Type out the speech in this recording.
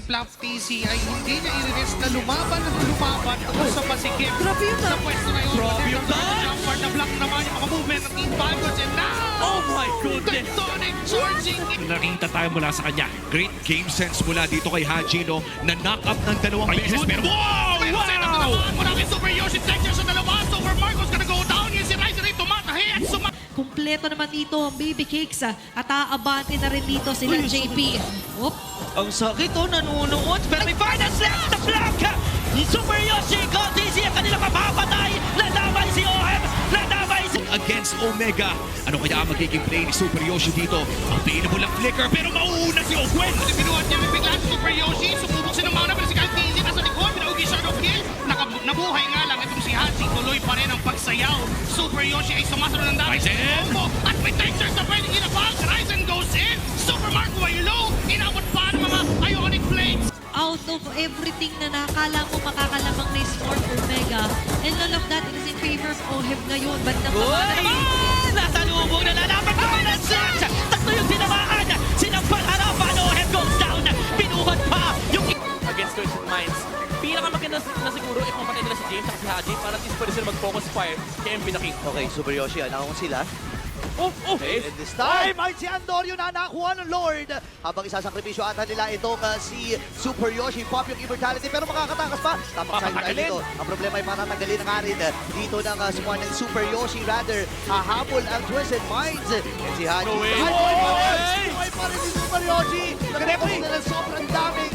Fluff TC ay hindi niya i-release na lumaban tungkol sa pasikip. Grabe yun Sa pwesto ngayon. Grabe yun, Jumper na block naman yung mga movement ng Team Falcons and now! Oh my goodness! Tectonic charging! Nakita tayo mula sa kanya. Great game sense mula dito kay Haji, no? Na-knock up ng dalawang beses. Pero wow! Pero set up na naman mula kay Super Yoshi Texture sa dalawa. Super Marcos gonna go down. Yung si Ryzen ay tumatahi at Kumpleto naman dito ang Baby Cakes at aabante na rin dito sila JP. Op. Ang sakit nanunuot. Pero may final slash na block! Super Yoshi, Gold DC ang kanila mapapatay! Nadamay si OM! Nadamay si... Against Omega. Ano kaya ang magiging play ni Super Yoshi dito? Available ang flicker pero mauuna si Ogwen. Binuhat niya may bigla si Super Yoshi. Sumubok siya ng mana pero si Kyle TZ nasa likod. Pinaugi siya ng kill. Nabuhay nga lang itong si Haji. Tuloy pa rin ang pagsayaw. Super Yoshi ay sumasaro ng dami. Ryzen! At may textures na pwedeng inabang. Ryzen goes in. Super Marco ay low. Inabot pa ng mga Ionic Blades. Out of everything na nakakala mo makakalamang na Sport Omega. And all of that is in favor of Oheb ngayon. Bandang Uy! naman. Nasa lubong na lalaban ng final slash! Tatlo yung tinamaan! Sinampal harapan! OM goes down! Pinuhat pa! Yung... Against Twisted Minds. Pinakamaganda na siguro if mapatay nila si James at si Haji para at least pwede sila mag-focus fire kay MP na King. Okay, Super Yoshi, alam kong sila. Okay. And this time, ay si Andorio na nakuha ng Lord. Habang isasakripisyo ata nila itong si Super Yoshi. Pop yung immortality pero makakatakas pa. Tapos sa tayo dito. Ang problema ay patatanggalin na nga rin dito ng squad ng Super Yoshi. Rather, hahabol ang Twisted Minds. And si Haji. No way. Haji pa rin si Super Yoshi. Nag-report na ng sobrang daming